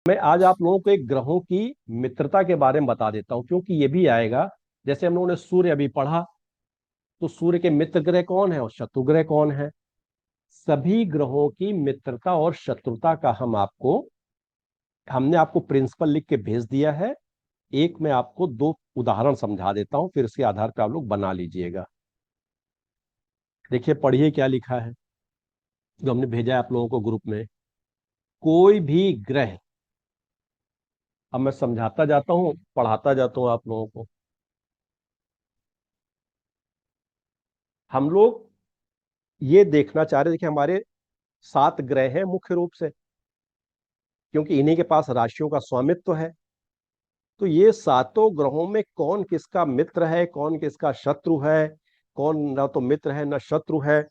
मैं आज आप लोगों को एक ग्रहों की मित्रता के बारे में बता देता हूं, क्योंकि ये भी आएगा। जैसे हम लोगों ने सूर्य अभी पढ़ा, तो सूर्य के मित्र ग्रह कौन है और शत्रु ग्रह कौन है। सभी ग्रहों की मित्रता और शत्रुता का हमने आपको प्रिंसिपल लिख के भेज दिया है। एक मैं आपको दो उदाहरण समझा देता हूं, फिर इसके आधार पर आप लोग बना लीजिएगा। देखिए, पढ़िए क्या लिखा है जो हमने भेजा है आप लोगों को ग्रुप में। कोई भी ग्रह, अब मैं समझाता जाता हूं, पढ़ाता जाता हूं आप लोगों को। हम लोग ये देखना चाह रहे थे कि हमारे 7 ग्रह हैं मुख्य रूप से, क्योंकि इन्हीं के पास राशियों का स्वामित्व है। तो ये सातों ग्रहों में कौन किसका मित्र है, कौन किसका शत्रु है, कौन ना तो मित्र है ना शत्रु है,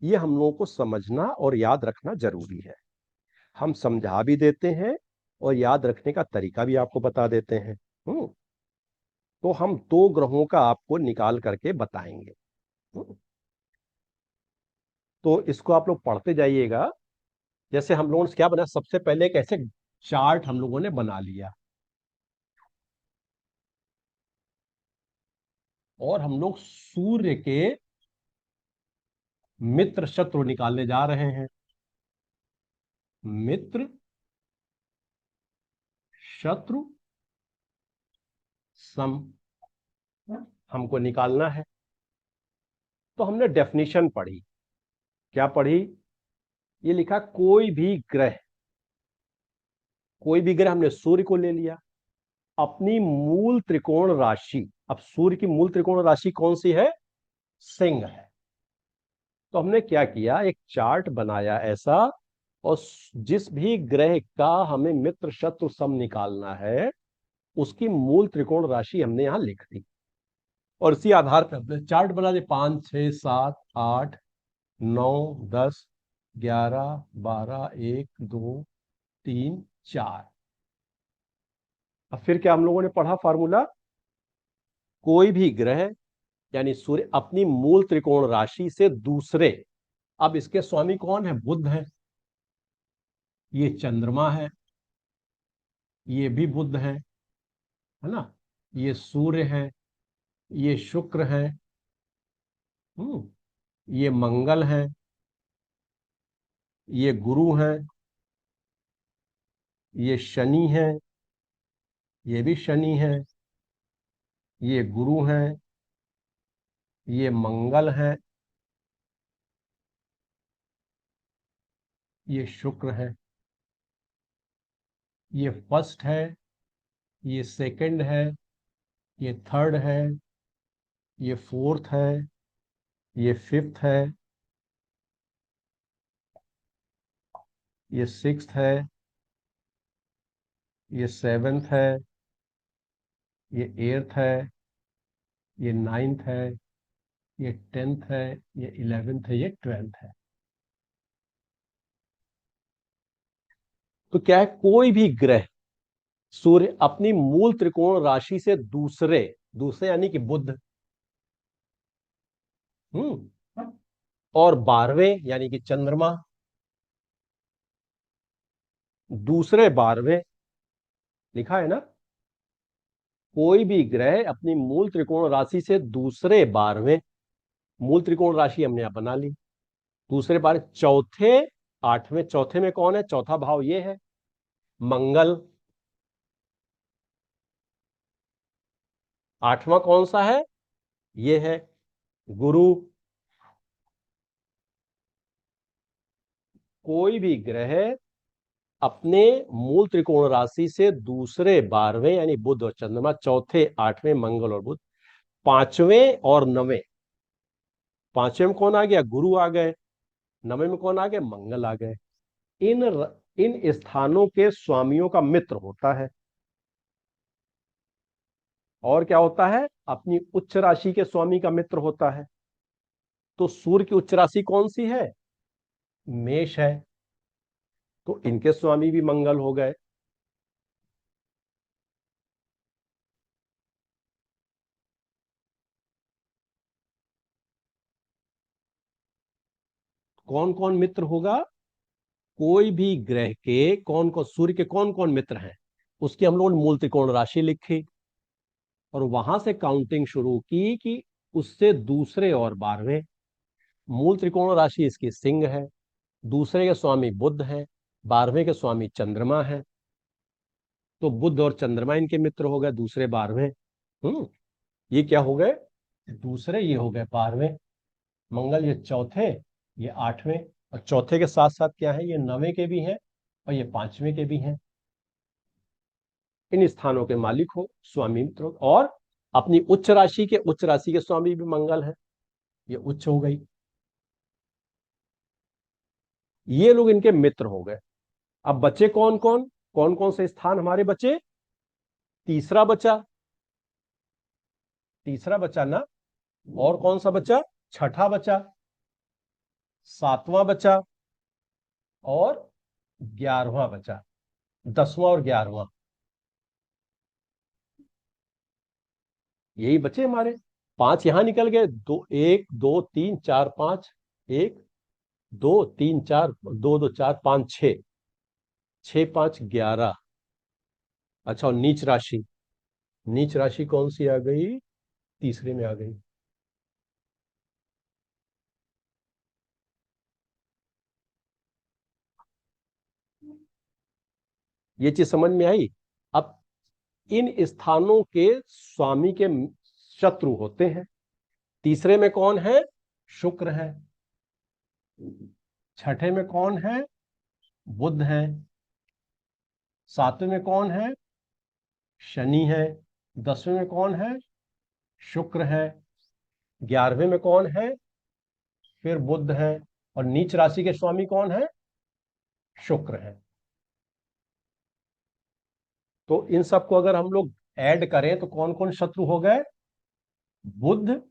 ये हम लोगों को समझना और याद रखना जरूरी है। हम समझा भी देते हैं और याद रखने का तरीका भी आपको बता देते हैं। तो हम 2 ग्रहों का आपको निकाल करके बताएंगे। हम्म, तो इसको आप लोग पढ़ते जाइएगा। जैसे हम लोगों ने क्या बनाया, सबसे पहले एक ऐसे चार्ट हम लोगों ने बना लिया, और हम लोग सूर्य के मित्र शत्रु निकालने जा रहे हैं। मित्र शत्रु सम हमको निकालना है। तो हमने डेफिनेशन पढ़ी। क्या पढ़ी? ये लिखा कोई भी ग्रह हमने सूर्य को ले लिया, अपनी मूल त्रिकोण राशि। अब सूर्य की मूल त्रिकोण राशि कौन सी है? सिंह है। तो हमने क्या किया, एक चार्ट बनाया ऐसा, और जिस भी ग्रह का हमें मित्र शत्रु सम निकालना है, उसकी मूल त्रिकोण राशि हमने यहां लिख दी। और इसी आधार पर हमने चार्ट बना दिए। 5, 6, 7, 8, 9, 10, 11, 12, 1, 2, 3, 4। अब फिर क्या हम लोगों ने पढ़ा फार्मूला? कोई भी ग्रह यानी सूर्य अपनी मूल त्रिकोण राशि से दूसरे, अब इसके स्वामी कौन है? बुध है। ये चंद्रमा है, ये भी बुध है ना। ये सूर्य है, ये शुक्र है, ये मंगल है, ये गुरु है, ये शनि है, ये भी शनि है, ये गुरु है, ये मंगल है, ये शुक्र है, ये फर्स्ट है, ये सेकंड है, ये थर्ड है, ये फोर्थ है, ये फिफ्थ है, ये सिक्स्थ है, ये सेवेंथ है, ये एट्थ है, ये नाइन्थ है, ये 10th है, ये 11th है, ये 12th है। तो क्या है, कोई भी ग्रह सूर्य अपनी मूल त्रिकोण राशि से दूसरे, दूसरे यानी कि बुध, और 12वें यानी कि चंद्रमा, दूसरे 12वें, लिखा है ना। कोई भी ग्रह अपनी मूल त्रिकोण राशि से दूसरे 12वें, मूल त्रिकोण राशि हमने यहां बना ली। दूसरे बार चौथे 8वें, चौथे में कौन है? चौथा भाव ये है मंगल। 8वां कौन सा है? ये है गुरु। कोई भी ग्रह अपने मूल त्रिकोण राशि से दूसरे 12वें यानी बुध और चंद्रमा, चौथे 8वें मंगल और बुध, 5वें और 9वें। 5वें में कौन आ गया? गुरु आ गए। 9वें में कौन आ गए? मंगल आ गए। इन इन स्थानों के स्वामियों का मित्र होता है। और क्या होता है? अपनी उच्च राशि के स्वामी का मित्र होता है। तो सूर्य की उच्च राशि कौन सी है? मेष है। तो इनके स्वामी भी मंगल हो गए। कौन कौन मित्र होगा? कोई भी ग्रह के कौन कौन, सूर्य के कौन कौन मित्र हैं, उसकी हम लोगों ने मूल त्रिकोण राशि लिखी और वहां से काउंटिंग शुरू की कि उससे दूसरे और 12वें। मूल त्रिकोण राशि इसकी सिंह है, दूसरे के स्वामी बुध है, 12वें के स्वामी चंद्रमा है। तो बुध और चंद्रमा इनके मित्र हो गए, दूसरे 12वें। ये क्या हो गए, दूसरे, ये हो गए 12वें। मंगल ये चौथे, ये 8वें, और चौथे के साथ साथ क्या है, ये 9वें के भी हैं और ये 5वें के भी हैं। इन स्थानों के मालिक हो स्वामी मित्र, और अपनी उच्च राशि के स्वामी भी मंगल है, ये उच्च हो गई। ये लोग इनके मित्र हो गए। अब बचे कौन कौन, कौन कौन से स्थान हमारे बचे, तीसरा बचा, तीसरा बचा ना, और कौन सा बचा, छठा बचा, सातवां बचा, और 11वां बचा, 10वां और 11वां, यही बचे हमारे। 5 यहां निकल गए, दो, 1 2 3 4 5, 1 2 3 4, 2 2 4 5 6, 6 5 11। अच्छा, और नीच राशि, नीच राशि कौन सी आ गई, तीसरे में आ गई। ये चीज समझ में आई। अब इन स्थानों के स्वामी के शत्रु होते हैं। तीसरे में कौन है, शुक्र है। छठे में कौन है, बुध है। सातवें में कौन है, शनि है। 10वें में कौन है, शुक्र है। 11वें में कौन है, फिर बुध है। और नीच राशि के स्वामी कौन है, शुक्र है। तो इन सबको अगर हम लोग ऐड करें तो कौन कौन शत्रु हो गए, बुध,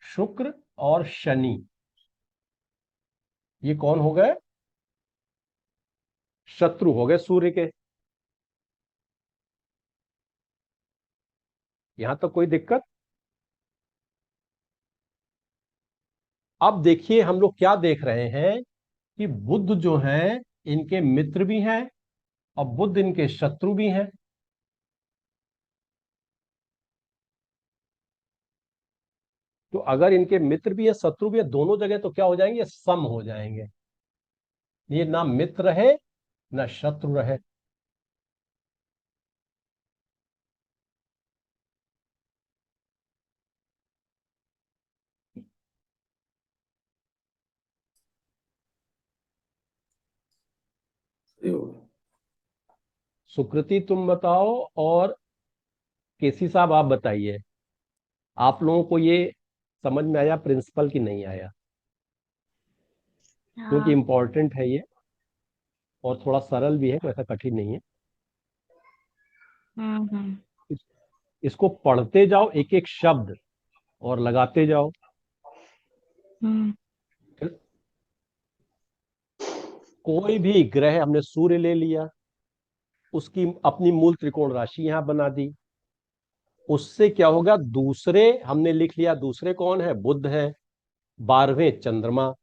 शुक्र और शनि, ये कौन हो गए, शत्रु हो गए सूर्य के। यहां तक कोई दिक्कत। अब देखिए हम लोग क्या देख रहे हैं कि बुध जो है इनके मित्र भी हैं और बुध इनके शत्रु भी हैं। तो अगर इनके मित्र भी है शत्रु भी है, दोनों जगह तो क्या हो जाएंगे, सम हो जाएंगे। ये ना मित्र रहे ना शत्रु रहे। सही हो गया। सुकृति तुम बताओ, और केसी साहब आप बताइए, आप लोगों को ये समझ में आया प्रिंसिपल की नहीं आया, क्योंकि हाँ। इंपॉर्टेंट है ये और थोड़ा सरल भी है, कोई ऐसा कठिन नहीं है। हम्म। इस- इसको पढ़ते जाओ एक एक शब्द और लगाते जाओ। हम्म। कोई भी ग्रह, हमने सूर्य ले लिया, उसकी अपनी मूल त्रिकोण राशि यहां बना दी। उससे क्या होगा, दूसरे हमने लिख लिया, दूसरे कौन है, बुध है। 12वें चंद्रमा,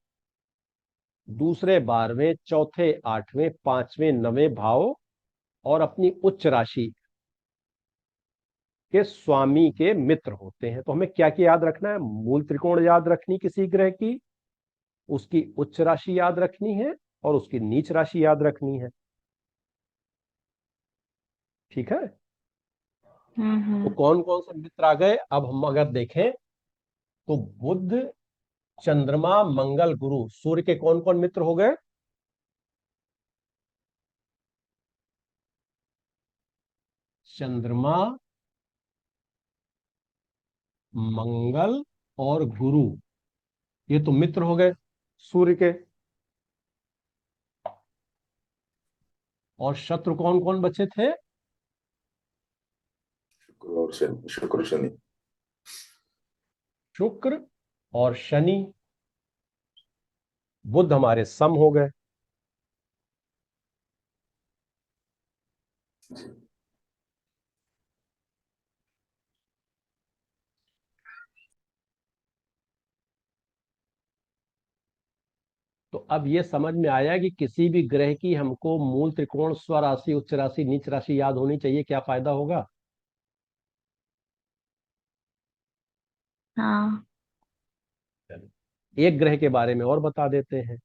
दूसरे 12वें, चौथे 8वें, 5वें 9वें भाव, और अपनी उच्च राशि के स्वामी के मित्र होते हैं। तो हमें क्या क्या याद रखना है, मूल त्रिकोण याद रखनी किसी ग्रह की, उसकी उच्च राशि याद रखनी है, और उसकी नीच राशि याद रखनी है। ठीक है। तो हम्म। कौन कौन से मित्र आ गए, अब हम अगर देखें तो बुध, चंद्रमा, मंगल, गुरु, सूर्य के कौन कौन मित्र हो गए, चंद्रमा, मंगल और गुरु, ये तो मित्र हो गए सूर्य के। और शत्रु कौन कौन बचे थे, शुक्र शनि। शुक्र और शनि। बुध हमारे सम हो गए। तो अब ये समझ में आया कि किसी भी ग्रह की हमको मूल त्रिकोण, स्वराशि, उच्च राशि, नीच राशि याद होनी चाहिए। क्या फायदा होगा? हाँ। एक ग्रह के बारे में और बता देते हैं।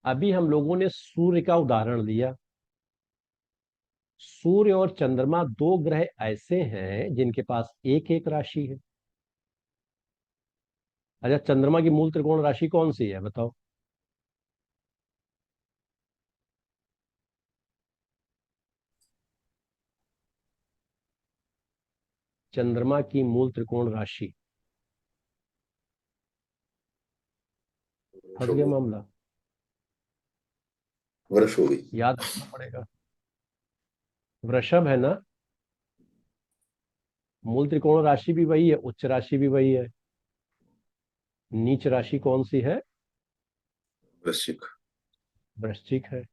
अभी हम लोगों ने सूर्य का उदाहरण लिया। सूर्य और चंद्रमा दो ग्रह ऐसे हैं जिनके पास एक एक राशि है। अच्छा, चंद्रमा की मूल त्रिकोण राशि कौन सी है बताओ? चंद्रमा की मूल त्रिकोण राशि। फंस गया मामला। वर्ष हो गई। याद रखना पड़ेगा। वृषभ है ना। मूल त्रिकोण राशि भी वही है, उच्च राशि भी वही है। नीच राशि कौन सी है? वृश्चिक। वृश्चिक है।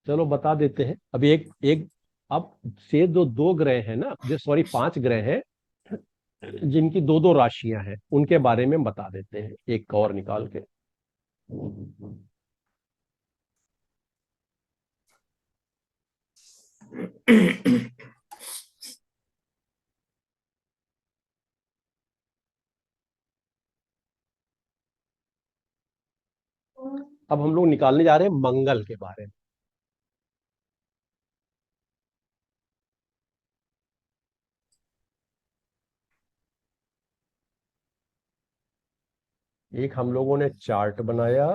चलो बता देते हैं। अभी एक एक अब से जो दो ग्रह हैं ना, जो सॉरी पांच ग्रह हैं जिनकी दो दो राशियां हैं, उनके बारे में बता देते हैं एक और निकाल के। अब हम लोग निकालने जा रहे हैं मंगल के बारे में। एक हम लोगों ने चार्ट बनाया।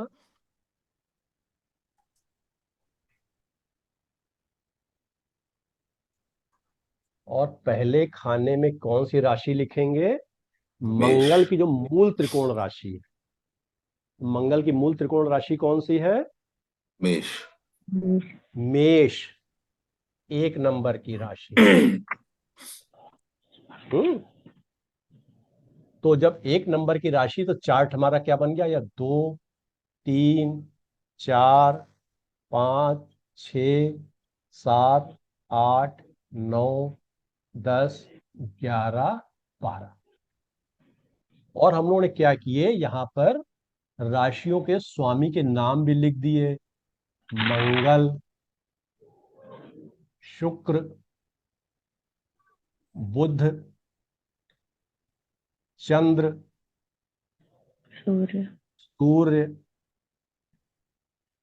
और पहले खाने में कौन सी राशि लिखेंगे? मेष। मंगल की जो मूल त्रिकोण राशि है। मंगल की मूल त्रिकोण राशि कौन सी है? मेष। मेष। एक नंबर की राशि। तो जब एक नंबर की राशि, तो चार्ट हमारा क्या बन गया? या 2, 3, 4, 5, 6, 7, 8, 9, 10, 11, 12। और हम लोगों ने क्या किए, यहां पर राशियों के स्वामी के नाम भी लिख दिए। मंगल, शुक्र, बुध, चंद्र, सूर्य। सूर्य,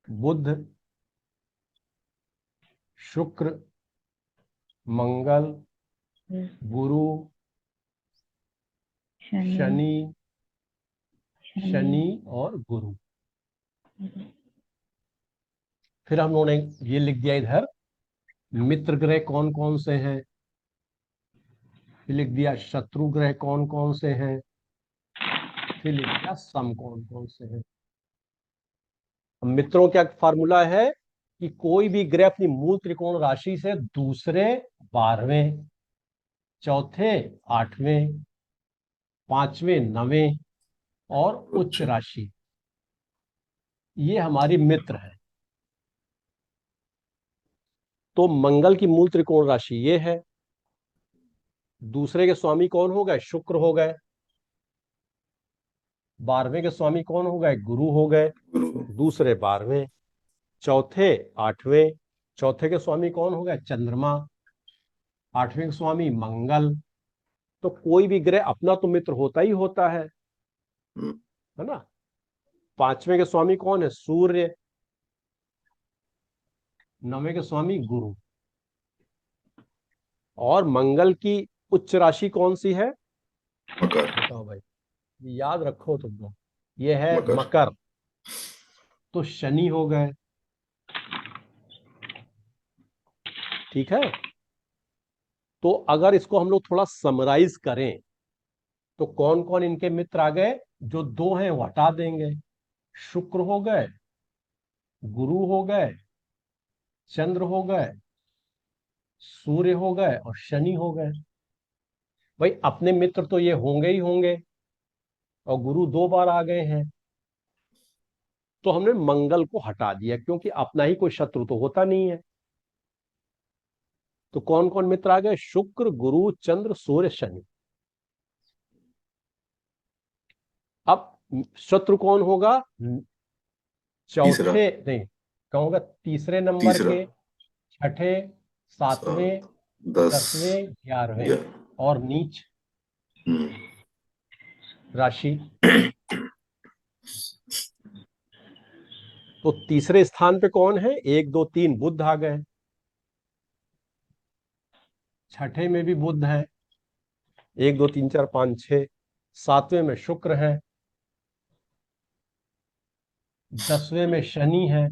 बुध, शुक्र, मंगल, गुरु, शनि। शनि, शनि और गुरु। फिर हम लोगों ने ये लिख दिया इधर मित्र ग्रह कौन कौन से हैं। फिर लिख दिया शत्रु ग्रह कौन कौन से हैं। फिर लिख दिया सम कौन कौन से हैं। अब मित्रों क्या फार्मूला है कि कोई भी ग्रह अपनी मूल त्रिकोण राशि से दूसरे 12वें, चौथे 8वें, 5वें 9वें और उच्च उच्च। राशि, ये हमारी मित्र है। तो मंगल की मूल त्रिकोण राशि ये है। दूसरे के स्वामी कौन हो गए? शुक्र हो गए। 12वें के स्वामी कौन हो गए? गुरु हो गए। गुरु। दूसरे 12वें। चौथे 8वें। चौथे के स्वामी कौन हो गए? चंद्रमा। 8वें के स्वामी मंगल। तो कोई भी ग्रह अपना तो मित्र होता ही होता हम्म, है ना। 5वें के स्वामी कौन है? सूर्य। 9वें के स्वामी गुरु। और मंगल की उच्च राशि कौन सी है? मकर। बताओ भाई, याद रखो तुम लोग। ये है मकर। मकर। तो शनि हो गए। ठीक है। तो अगर इसको हम लोग थोड़ा समराइज करें, तो कौन कौन इनके मित्र आ गए? जो दो हैं वो हटा देंगे। शुक्र हो गए, गुरु हो गए, चंद्र हो गए, सूर्य हो गए और शनि हो गए। भाई अपने मित्र तो ये होंगे ही होंगे। और गुरु दो बार आ गए हैं। तो हमने मंगल को हटा दिया, क्योंकि अपना ही कोई शत्रु तो होता नहीं है। तो कौन कौन मित्र आ गए? शुक्र, गुरु, चंद्र, सूर्य, शनि। अब शत्रु कौन होगा? तीसरा। चौथे नहीं कहूंगा, तीसरे नंबर तीसरा। के, छठे, सातवें, 7, 10, दसवें, 11वें 11। और नीच हम्म। राशि। तो तीसरे स्थान पे कौन है? 1 2 3 बुध आ गए। छठे में भी बुध है, 1 2 3 4 5 6। सातवें में शुक्र है। 10वें में शनि है।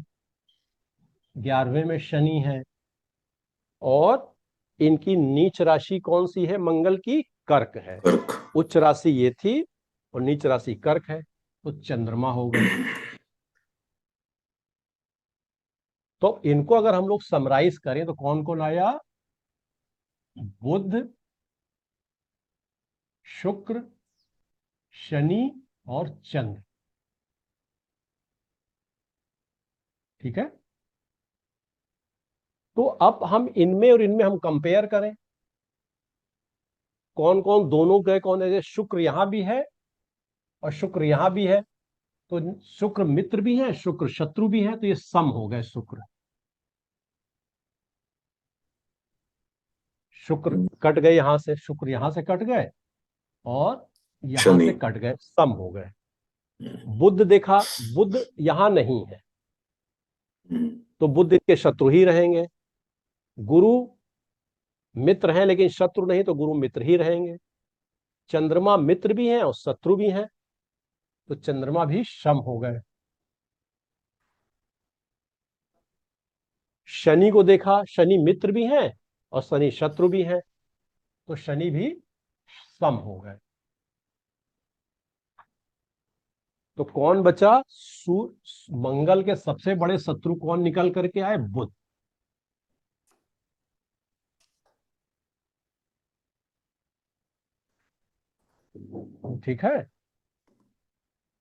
11वें में शनि है। और इनकी नीच राशि कौन सी है? मंगल की कर्क है। कर्क। उच्च राशि ये थी और नीच राशि कर्क है, तो चंद्रमा हो गए। तो इनको अगर हम लोग समराइज करें तो कौन कौन आया? बुध, शुक्र, शनि और चंद्र। ठीक है। तो अब हम इनमें और इनमें हम कंपेयर करें, कौन कौन दोनों गए, कौन है? शुक्र यहां भी है और शुक्र यहां भी है, तो शुक्र मित्र भी है, शुक्र शत्रु भी है, तो ये सम हो गए। शुक्र कट गए यहां से, शुक्र यहां से कट गए और यहां शनि। से कट गए, सम हो गए। बुध देखा, बुध यहां नहीं है, तो बुध इनके शत्रु ही रहेंगे। गुरु मित्र हैं लेकिन शत्रु नहीं, तो गुरु मित्र ही रहेंगे। चंद्रमा मित्र भी हैं और शत्रु भी हैं, तो चंद्रमा भी सम हो गए। शनि को देखा, शनि मित्र भी हैं और शनि शत्रु भी हैं, तो शनि भी सम हो गए। तो कौन बचा? मंगल के सबसे बड़े शत्रु कौन निकल करके आए? बुध। ठीक है।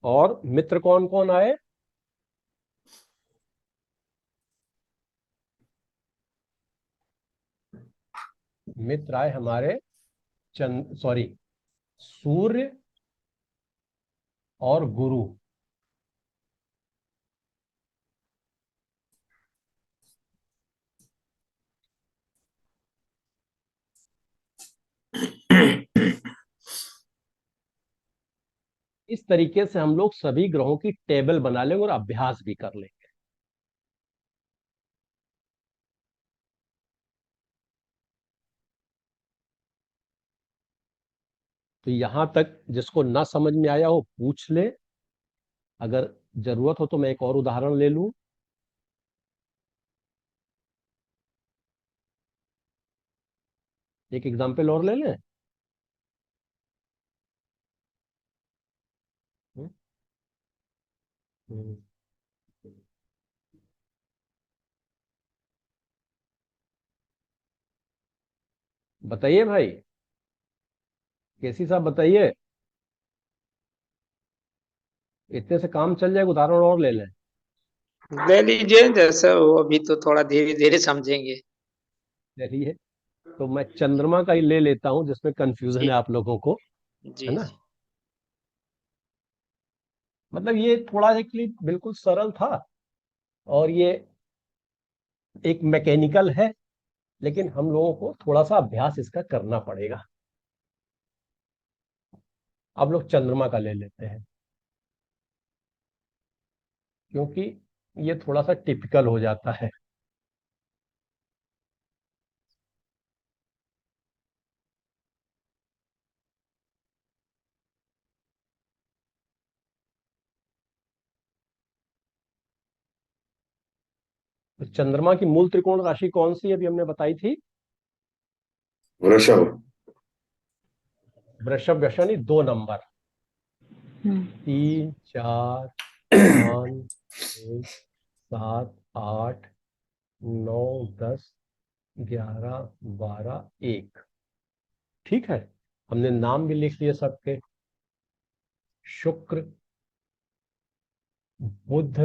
और मित्र कौन कौन आए? मित्र आए हमारे सूर्य और गुरु। इस तरीके से हम लोग सभी ग्रहों की टेबल बना लेंगे और अभ्यास भी कर लेंगे। तो यहां तक जिसको ना समझ में आया हो पूछ ले, अगर जरूरत हो तो मैं एक और उदाहरण ले लूं। एक एग्जाम्पल और ले लें। हम्म, हम्म। बताइए भाई, केसी साहब बताइए। इतने से काम चल जाएगा, उदाहरण और ले लें। ले लीजिए जैसा हो, अभी तो थोड़ा धीरे धीरे समझेंगे। चलिए, तो मैं चंद्रमा का ही ले लेता हूं जिसमें कंफ्यूजन जी है आप लोगों को, जी है ना। जी। मतलब ये थोड़ा एक्चुअली बिल्कुल सरल था, और ये एक मैकेनिकल है, लेकिन हम लोगों को थोड़ा सा अभ्यास इसका करना पड़ेगा। अब लोग चंद्रमा का ले लेते हैं, क्योंकि ये थोड़ा सा टिपिकल हो जाता है। तो चंद्रमा की मूल त्रिकोण राशि कौन सी अभी हमने बताई थी? वृषभ। वृषभ। यानी 2 नंबर, हम्म 3 4 5 6 7 8 9 10 11 12 1। ठीक है, हमने नाम भी लिख लिए सबके। शुक्र, बुध,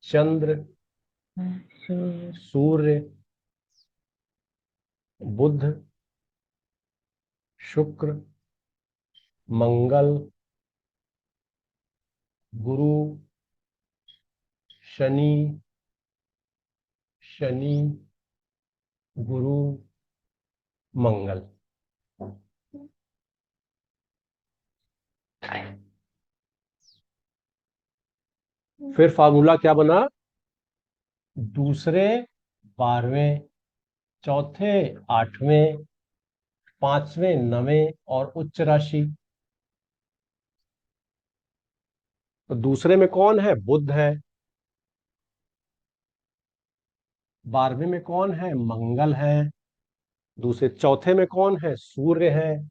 चंद्र, सूर्य, बुध, शुक्र, मंगल, गुरु, शनि, शनि, गुरु, मंगल। फिर फार्मूला क्या बना? दूसरे 12वें, चौथे 8वें, 5वें 9वें और उच्च राशि। तो दूसरे में कौन है? बुध है। 12वें में कौन है? मंगल है। दूसरे चौथे में कौन है? सूर्य है।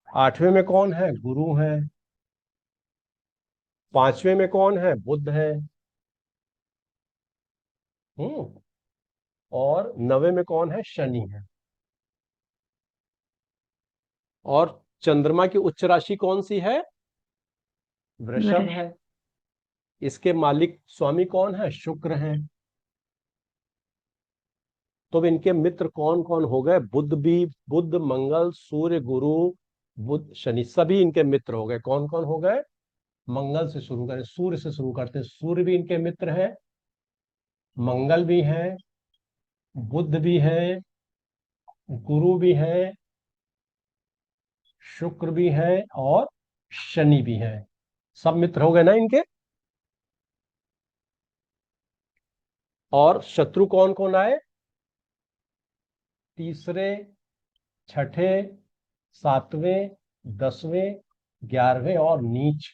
8वें में कौन है? गुरु है। 5वें में कौन है? बुध है। और 9वें में कौन है? शनि है। और चंद्रमा की उच्च राशि कौन सी है? वृषभ है। इसके मालिक स्वामी कौन है? शुक्र है। तो अब इनके मित्र कौन कौन हो गए? बुध भी, बुध, मंगल, सूर्य, गुरु, बुध, शनि, सभी इनके मित्र हो गए। कौन कौन हो गए? मंगल से शुरू करें, सूर्य से शुरू करते हैं। सूर्य भी इनके मित्र है, मंगल भी है, बुध भी है, गुरु भी है, शुक्र भी है और शनि भी है। सब मित्र हो गए ना इनके। और शत्रु कौन कौन आए? तीसरे, छठे, 7वें, 10वें, 11वें और नीच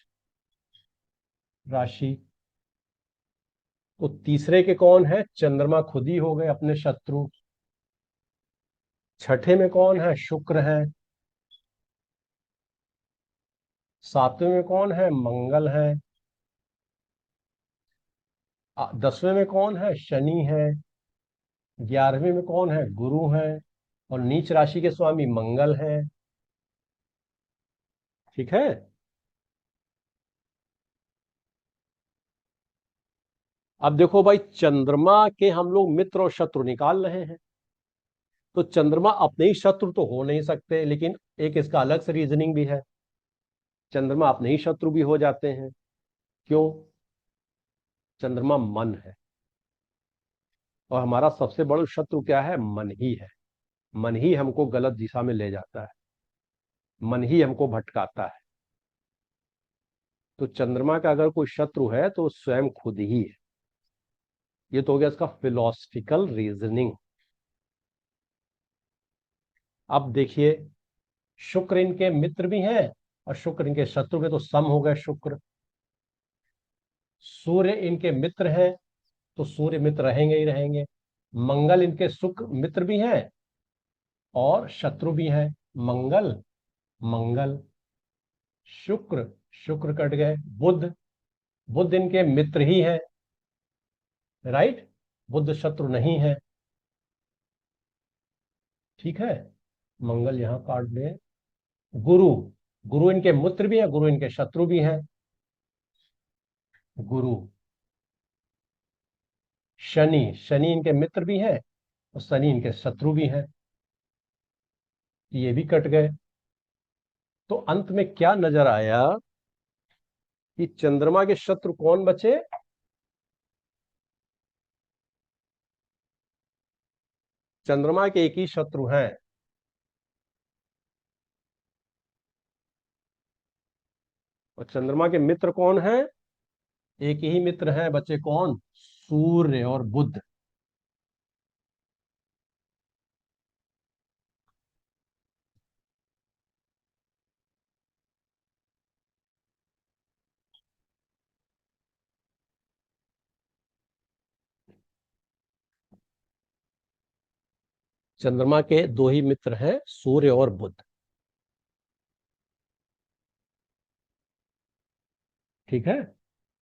राशि। तो तीसरे के कौन है? चंद्रमा खुद ही हो गए अपने शत्रु। छठे में कौन है? शुक्र है। 7वें में कौन है? मंगल है। 10वें में कौन है? शनि है। 11वें में कौन है? गुरु है। और नीच राशि के स्वामी मंगल है। ठीक है। अब देखो भाई, चंद्रमा के हम लोग मित्र और शत्रु निकाल रहे हैं। तो चंद्रमा अपने ही शत्रु तो हो नहीं सकते, लेकिन एक इसका अलग से रीजनिंग भी है। चंद्रमा अपने ही शत्रु भी हो जाते हैं। क्यों? चंद्रमा मन है, और हमारा सबसे बड़ा शत्रु क्या है? मन ही है। मन ही हमको गलत दिशा में ले जाता है, मन ही हमको भटकाता है। तो चंद्रमा का अगर कोई शत्रु है तो स्वयं खुद ही है। ये तो हो गया इसका फिलोसफिकल रीजनिंग। अब देखिए, शुक्र इनके मित्र भी हैं और शुक्र इनके शत्रु भी। तो सम हो गए शुक्र। सूर्य इनके मित्र हैं, तो सूर्य मित्र रहेंगे ही रहेंगे। मंगल इनके सुख मित्र भी हैं और शत्रु भी हैं। मंगल, मंगल, शुक्र, शुक्र कट गए। बुध, बुध इनके मित्र ही है, राइट। बुध शत्रु नहीं है। ठीक है, मंगल यहां काट दे। गुरु, गुरु इनके मित्र भी है, गुरु इनके शत्रु भी है। गुरु, शनि, शनि इनके मित्र भी है और शनि इनके शत्रु भी है। ये भी कट गए। तो अंत में क्या नजर आया कि चंद्रमा के शत्रु कौन बचे? चंद्रमा के एक ही शत्रु हैं, और चंद्रमा के मित्र कौन है? एक ही मित्र है, बचे कौन? सूर्य और बुध। चंद्रमा के दो ही मित्र हैं, सूर्य और बुध। ठीक है।